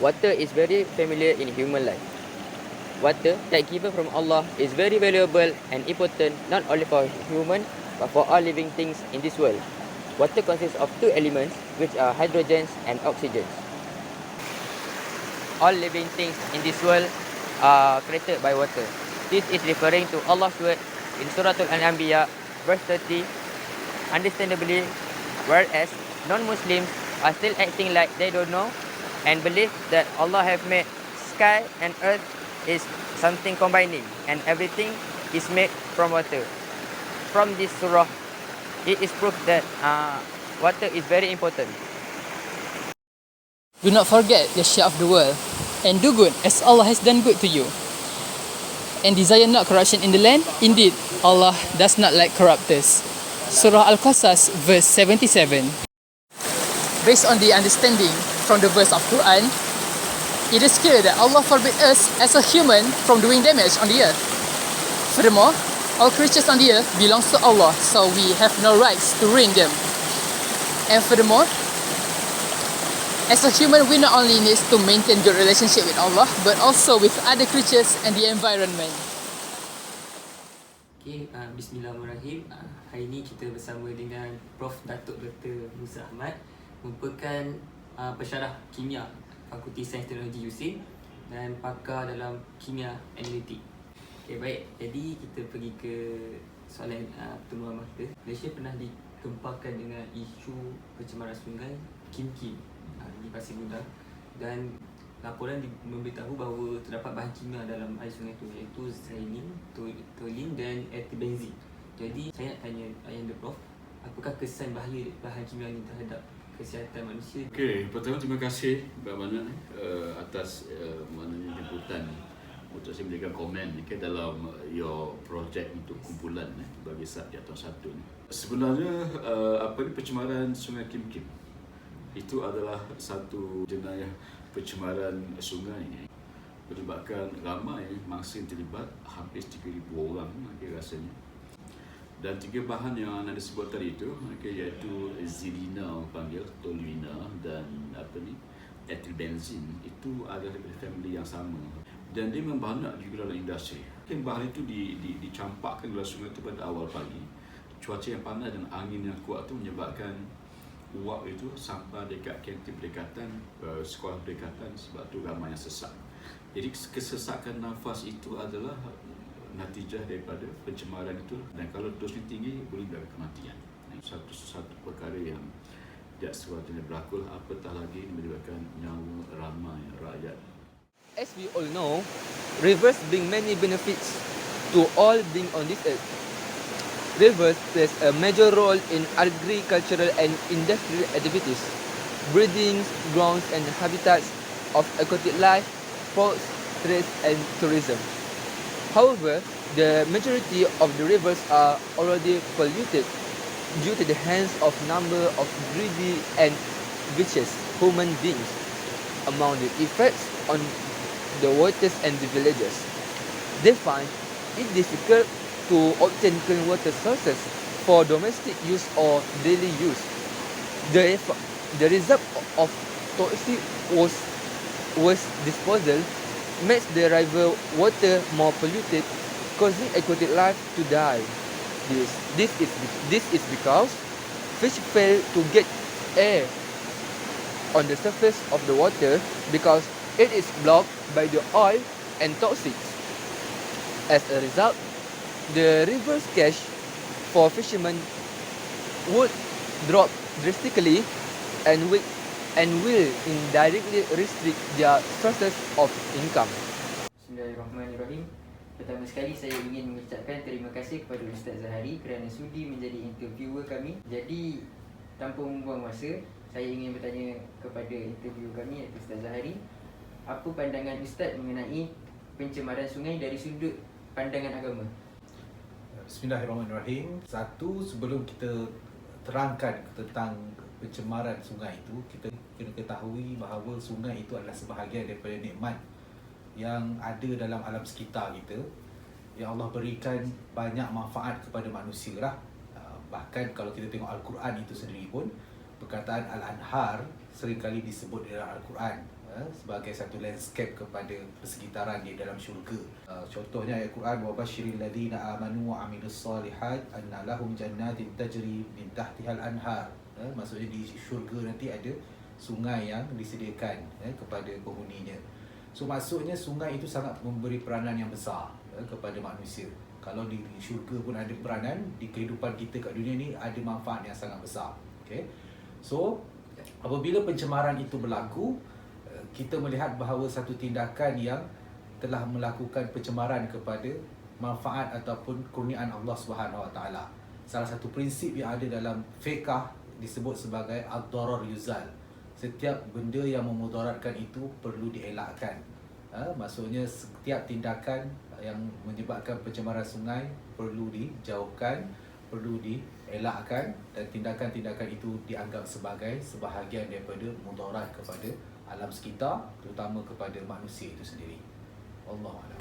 water is very familiar in human life. Water that given from Allah is very valuable and important not only for human but for all living things in this world. Water consists of two elements which are hydrogens and oxygens. All living things in this world are created by water. This is referring to Allah's word in Surah Al-Anbiya verse 30. Understandably, whereas non-Muslims are still acting like they don't know and believe that Allah have made sky and earth is something combining and everything is made from water. From this surah, it is proof that water is very important. Do not forget the share of the world and do good as Allah has done good to you. And desire not corruption in the land. Indeed, Allah does not like corruptors. Surah Al-Qasas verse 77. Based on the understanding from the verse of Quran, it is clear that Allah forbid us as a human from doing damage on the earth. Furthermore, all creatures on the earth belongs to Allah, so we have no rights to ruin them. And furthermore, as a human, we not only need to maintain good relationship with Allah, but also with other creatures and the environment. Okay, bismillahirrahmanirrahim. Hari ini kita bersama dengan Prof. Datuk Dr. Musa Ahmad, merupakan pensyarah kimia Fakulti Sains Teknologi USIM dan pakar dalam kimia analitik. Okay, baik. Jadi kita pergi ke soalan pertemuan kita. Malaysia pernah dikempakan dengan isu pencemaran sungai Kim-Kim di Pasir Gudang, dan laporan memberitahu bahawa terdapat bahan kimia dalam air sungai itu, iaitu cyanin, toluene dan ethylbenzene. Jadi saya nak tanya Ayahanda Prof, apakah kesan bahaya bahan kimia ini terhadap kesihatan manusia? Okey, pertama terima kasih banyak atas maknanya jemputan untuk saya memberikan komen ke dalam your project untuk kumpulan bagi subjek tahun 1 ni. Sebenarnya pencemaran Sungai Kim-Kim itu adalah satu jenayah pencemaran sungai melibatkan ramai mangsa yang terlibat, hampir 3,000 orang rasanya. Dan 3 bahan yang anda sebut tadi itu, iaitu zilina panggil, toluene dan ethylbenzene, itu adalah family yang sama. Dan dia membanyak juga dalam industri. Bahan itu dicampakkan dalam sungai itu pada awal pagi. Cuaca yang panas dan angin yang kuat itu menyebabkan uap itu sampai dekat kantin berdekatan, sekolah berdekatan, sebab tu ramai yang sesak. Jadi kesesakan nafas itu adalah natijah daripada pencemaran itu, dan kalau dosnya tinggi boleh berakibat kematian. Satu perkara yang tidak sewajarnya berlaku, apatah lagi melibatkan nyawa ramai rakyat. As we all know, rivers bring many benefits to all being on this earth. Rivers plays a major role in agricultural and industrial activities, breeding grounds and habitats of aquatic life, ports, trade and tourism. However, the majority of the rivers are already polluted due to the hands of number of greedy and vicious human beings. Among the effects on the waters and the villages, they find it difficult to obtain clean water sources for domestic use or daily use. The result of toxic waste disposal makes the river water more polluted, causing aquatic life to die. This is because fish fail to get air on the surface of the water because it is blocked by the oil and toxics. As a result, the river's catch for fishermen would drop drastically and will indirectly restrict their sources of income. Bismillahirrahmanirrahim. Pertama sekali saya ingin mengucapkan terima kasih kepada Ustaz Zahari kerana sudi menjadi interviewer kami. Jadi tanpa membuang masa, saya ingin bertanya kepada interview kami, iaitu Ustaz Zahari, apa pandangan Ustaz mengenai pencemaran sungai dari sudut pandangan agama? Bismillahirrahmanirrahim. Satu, sebelum kita terangkan tentang pencemaran sungai itu, kita kena ketahui bahawa sungai itu adalah sebahagian daripada nikmat yang ada dalam alam sekitar kita, yang Allah berikan banyak manfaat kepada manusia lah. Bahkan kalau kita tengok Al-Quran itu sendiri pun, perkataan Al-Anhar seringkali disebut dalam Al-Quran. sebagai satu landscape kepada persekitaran di dalam syurga. Contohnya ayat Quran, wa basyiril ladzina amanu wa amilus solihat anna lahum jannatin tajri min tahtihal anhar. Maksudnya di syurga nanti ada sungai yang disediakan kepada penghuninya. So maksudnya sungai itu sangat memberi peranan yang besar kepada manusia. Kalau di syurga pun ada peranan, di kehidupan kita kat dunia ni ada manfaat yang sangat besar. Okay? So apabila pencemaran itu berlaku, kita melihat bahawa satu tindakan yang telah melakukan pencemaran kepada manfaat ataupun kurniaan Allah Subhanahu Wa Taala. Salah satu prinsip yang ada dalam fiqh disebut sebagai ad-darar yuzal. Setiap benda yang memudaratkan itu perlu dielakkan. Maksudnya setiap tindakan yang menyebabkan pencemaran sungai perlu dijauhkan, perlu dielakkan, dan tindakan-tindakan itu dianggap sebagai sebahagian daripada mudarat kepada alam sekitar, terutama kepada manusia itu sendiri. Wallahu a'lam.